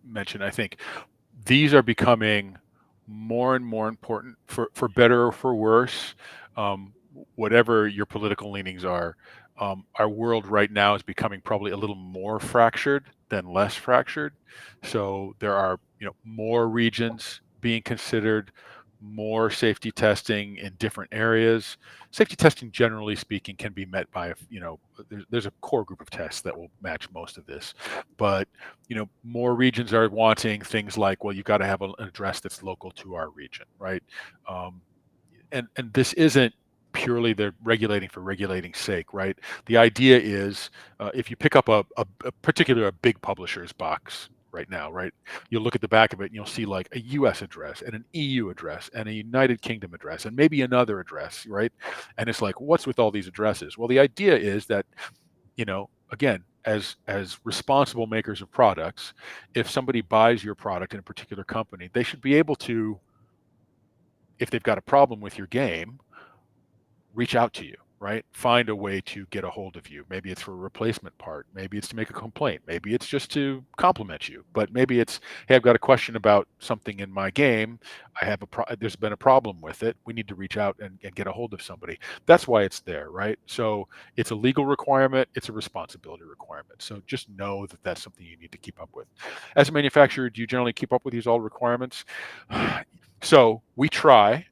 B: mention. I think these are becoming more and more important for better or for worse. Whatever your political leanings are, our world right now is becoming probably a little more fractured than less fractured. So there are more regions being considered, more safety testing in different areas. Safety testing, generally speaking, can be met by there's a core group of tests that will match most of this, but more regions are wanting things like, well, you've got to have an address that's local to our region, right? And this isn't purely the regulating for regulating's sake, right? The idea is if you pick up a particular big publisher's box right now, right, you'll look at the back of it and you'll see like a US address and an EU address and a United Kingdom address and maybe another address, right? And it's like, what's with all these addresses? Well, the idea is that, again, as responsible makers of products, if somebody buys your product in a particular company, they should be able to, if they've got a problem with your game, reach out to you, right? Find a way to get a hold of you. Maybe it's for a replacement part. Maybe it's to make a complaint. Maybe it's just to compliment you. But maybe it's, hey, I've got a question about something in my game. There's been a problem with it. We need to reach out and get a hold of somebody. That's why it's there, right? So it's a legal requirement. It's a responsibility requirement. So just know that that's something you need to keep up with. As a manufacturer, do you generally keep up with these all requirements? So we try.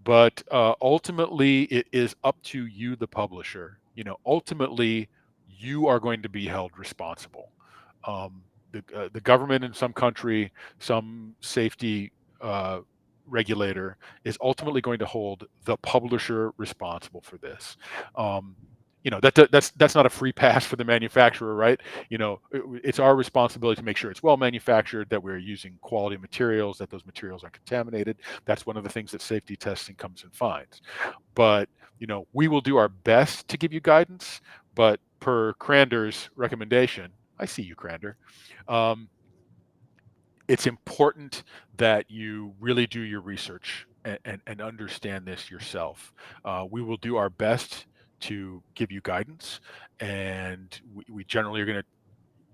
B: But ultimately, it is up to you, the publisher. Ultimately, you are going to be held responsible. The government in some country, some safety regulator is ultimately going to hold the publisher responsible for this. that's not a free pass for the manufacturer, right? It's our responsibility to make sure it's well manufactured, that we're using quality materials, that those materials aren't contaminated. That's one of the things that safety testing comes and finds. But we will do our best to give you guidance. But per Crander's recommendation, I see you, Crander. It's important that you really do your research and understand this yourself. We will do our best to give you guidance, and we generally are going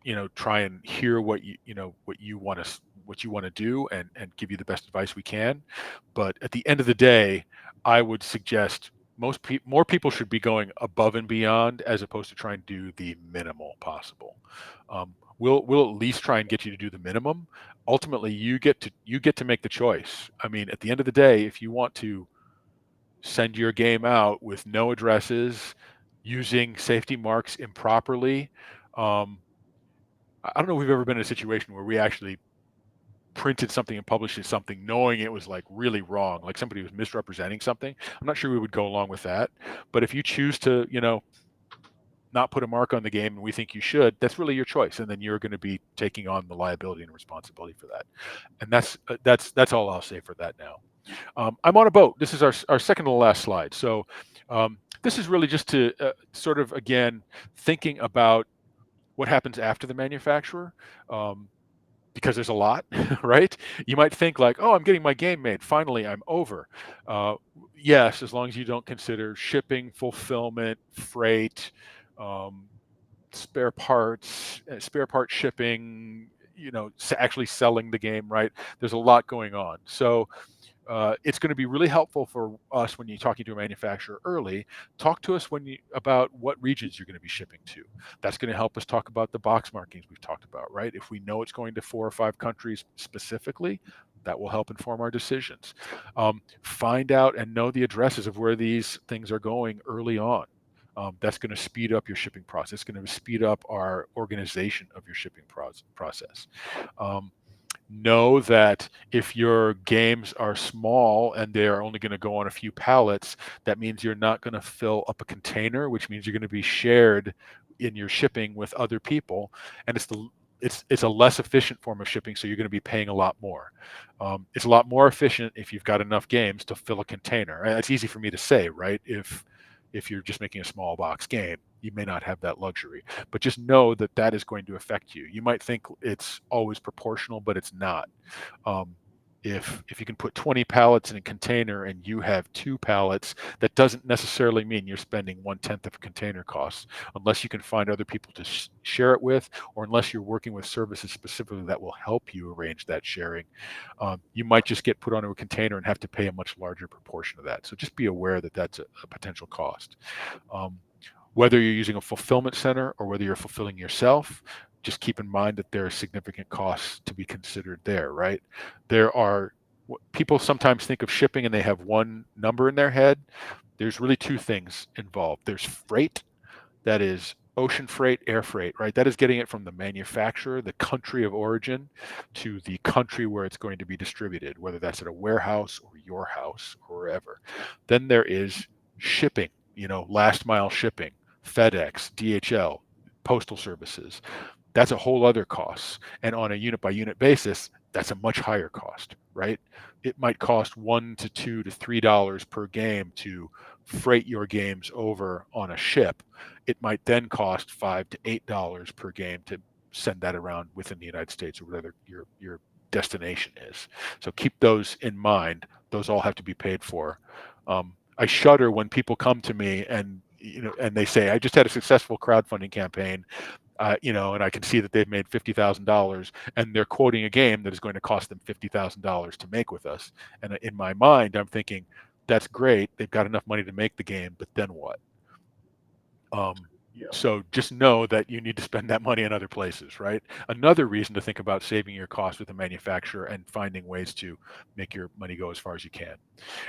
B: to try and hear what you want to do, and give you the best advice we can. But at the end of the day, I would suggest more people should be going above and beyond, as opposed to trying to do the minimal possible. We'll at least try and get you to do the minimum. Ultimately, you get to make the choice. I mean, at the end of the day, if you want to send your game out with no addresses, using safety marks improperly, I don't know if we've ever been in a situation where we actually printed something and published something knowing it was like really wrong, like somebody was misrepresenting something. I'm not sure we would go along with that. But if you choose to, not put a mark on the game, and we think you should, that's really your choice, and then you're going to be taking on the liability and responsibility for that. And that's all I'll say for that now. I'm on a boat. This is our second to the last slide. So this is really just to sort of, again, thinking about what happens after the manufacturer, because there's a lot, right? You might think like, oh, I'm getting my game made. Finally, I'm over. Yes, as long as you don't consider shipping, fulfillment, freight, spare part shipping, actually selling the game, right? There's a lot going on. So it's going to be really helpful for us when you're talking to a manufacturer early. Talk to us about what regions you're going to be shipping to. That's going to help us talk about the box markings we've talked about, right? If we know it's going to 4 or 5 countries specifically, that will help inform our decisions. Find out and know the addresses of where these things are going early on. That's going to speed up your shipping process. It's going to speed up our organization of your shipping process. Know that if your games are small and they're only going to go on a few pallets, that means you're not going to fill up a container, which means you're going to be shared in your shipping with other people, and it's a less efficient form of shipping, so you're going to be paying a lot more. It's a lot more efficient if you've got enough games to fill a container. It's easy for me to say, right? If you're just making a small box game, you may not have that luxury, but just know that that is going to affect you. You might think it's always proportional, but it's not. If you can put 20 pallets in a container and you have 2 pallets, that doesn't necessarily mean you're spending 1/10 of a container cost, unless you can find other people to share it with, or unless you're working with services specifically that will help you arrange that sharing. You might just get put onto a container and have to pay a much larger proportion of that. So just be aware that that's a potential cost. Whether you're using a fulfillment center or whether you're fulfilling yourself, just keep in mind that there are significant costs to be considered there, right? People sometimes think of shipping and they have one number in their head. There's really 2 things involved. There's freight, that is ocean freight, air freight, right? That is getting it from the manufacturer, the country of origin, to the country where it's going to be distributed, whether that's at a warehouse or your house or wherever. Then there is shipping, last mile shipping, FedEx, DHL, postal services. That's a whole other cost. And on a unit by unit basis, that's a much higher cost, right? It might cost $1 to $2 to $3 per game to freight your games over on a ship. It might then cost $5 to $8 per game to send that around within the United States or whatever your destination is. So keep those in mind. Those all have to be paid for. I shudder when people come to me and they say, I just had a successful crowdfunding campaign, and I can see that they've made $50,000, and they're quoting a game that is going to cost them $50,000 to make with us. And in my mind, I'm thinking, that's great. They've got enough money to make the game, but then what?
C: Yeah.
B: So just know that you need to spend that money in other places, right? Another reason to think about saving your costs with a manufacturer and finding ways to make your money go as far as you can.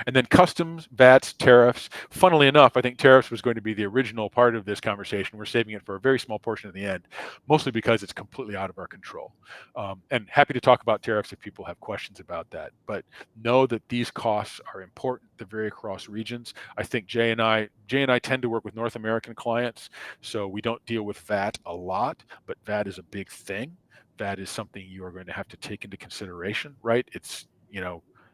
B: And then customs, VATs, tariffs. Funnily enough, I think tariffs was going to be the original part of this conversation. We're saving it for a very small portion at the end, mostly because it's completely out of our control. And happy to talk about tariffs if people have questions about that. But know that these costs are important. They're very across regions. I think Jay and I tend to work with North American clients, so we don't deal with VAT a lot, but VAT is a big thing. VAT is something you are going to have to take into consideration, right? It's,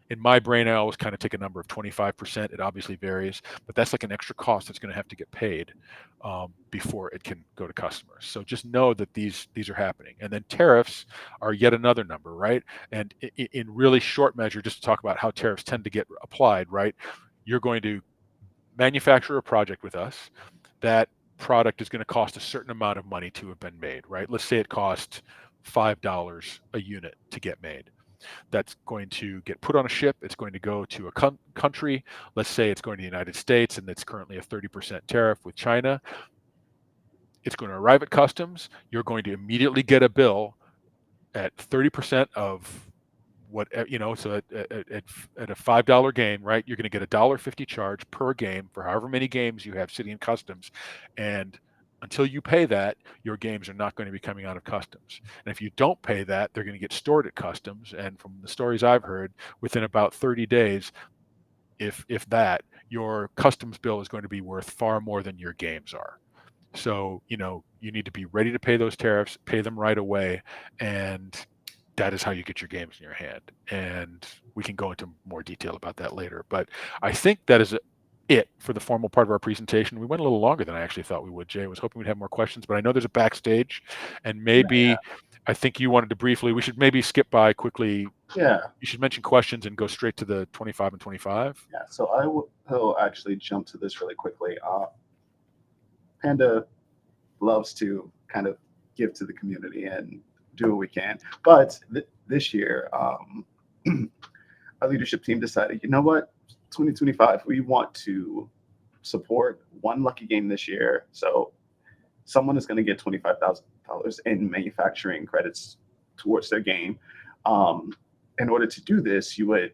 B: in my brain, I always kind of take a number of 25%. It obviously varies, but that's like an extra cost that's going to have to get paid before it can go to customers. So just know that these are happening. And then tariffs are yet another number, right? And in really short measure, just to talk about how tariffs tend to get applied, right? You're going to manufacture a project with us. That product is going to cost a certain amount of money to have been made, right? Let's say it cost $5 a unit to get made. That's going to get put on a ship. It's going to go to a country. Let's say it's going to the United States, and it's currently a 30% tariff with China. It's going to arrive at customs. You're going to immediately get a bill at 30% of what, so at a $5 game, right? You're going to get a $1.50 charge per game for however many games you have sitting in customs. And until you pay that, your games are not going to be coming out of customs. And if you don't pay that, they're going to get stored at customs. And from the stories I've heard, within about 30 days, if that, your customs bill is going to be worth far more than your games are. So, you need to be ready to pay those tariffs, pay them right away. And that is how you get your games in your hand. And we can go into more detail about that later. But I think that is it for the formal part of our presentation. We went a little longer than I actually thought we would, Jay. I was hoping we'd have more questions, but I know there's a backstage, and maybe I think you wanted to briefly, we should maybe skip by quickly.
C: Yeah.
B: You should mention questions and go straight to the 25 and 25.
C: Yeah, so I will actually jump to this really quickly. Panda loves to kind of give to the community and do what we can. But this year, our leadership team decided, you know what, 2025, we want to support one lucky game this year. So someone is going to get $25,000 in manufacturing credits towards their game. In order to do this, you would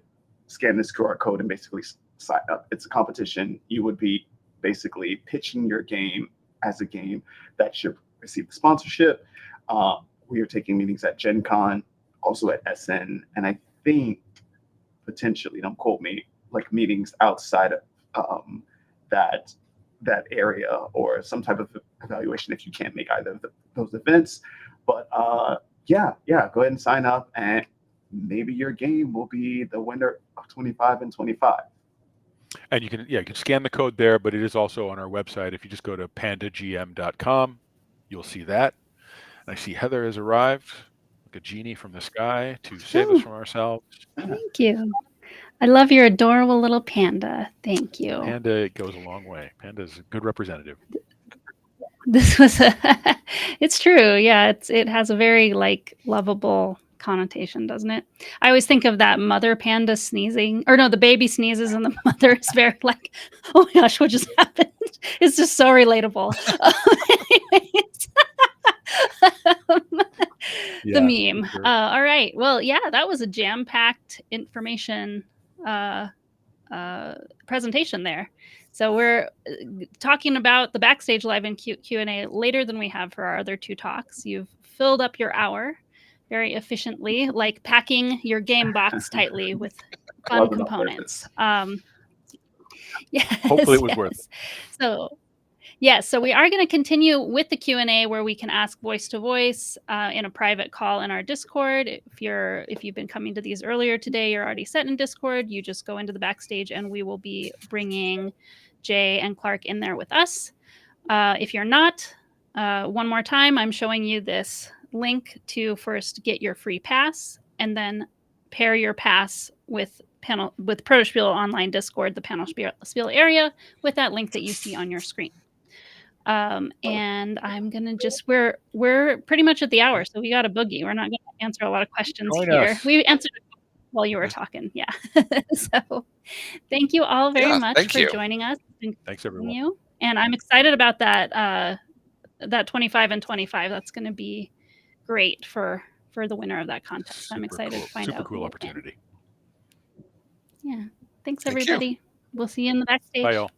C: scan this QR code and basically sign up. It's a competition. You would be basically pitching your game as a game that should receive the sponsorship. We are taking meetings at Gen Con, also at SN, and I think potentially, don't quote me, like meetings outside of that area or some type of evaluation if you can't make either of those events. But yeah, go ahead and sign up, and maybe your game will be the winner of 25 and 25.
B: And you can scan the code there, but it is also on our website. If you just go to pandagm.com, you'll see that. And I see Heather has arrived, like a genie from the sky to save us from ourselves.
A: Thank you. I love your adorable little panda. Thank you.
B: Panda goes a long way. Panda is a good representative.
A: This was it's true. Yeah, it has a very lovable connotation, doesn't it? I always think of that mother panda sneezing, or no, the baby sneezes and the mother is very like, oh my gosh, what just happened? It's just so relatable. Anyways. The meme. Sure. All right. Well, yeah, that was a jam-packed information presentation there. So we're talking about the Backstage Live and Q&A later than we have for our other two talks. You've filled up your hour very efficiently, like packing your game box tightly with fun components. Yes,
B: hopefully it was worth it.
A: So yes, so we are going to continue with the Q&A where we can ask voice to voice in a private call in our Discord. If you've been coming to these earlier today, you're already set in Discord. You just go into the Backstage and we will be bringing Jay and Clark in there with us. If you're not, one more time, I'm showing you this link to first get your free pass and then pair your pass with Protospiel Online Discord, the Panel Spiel area, with that link that you see on your screen. And I'm gonna we're pretty much at the hour, so we got a boogie. We're not gonna answer a lot of questions here. We answered while you were talking. Yeah. So thank you all very much for joining us.
B: Thanks everyone.
A: And I'm excited about that 25 and 25. That's gonna be great for the winner of that contest. I'm excited to find out.
B: Super cool opportunity.
A: Yeah. Thanks everybody. We'll see you in the Backstage.
B: Bye y'all.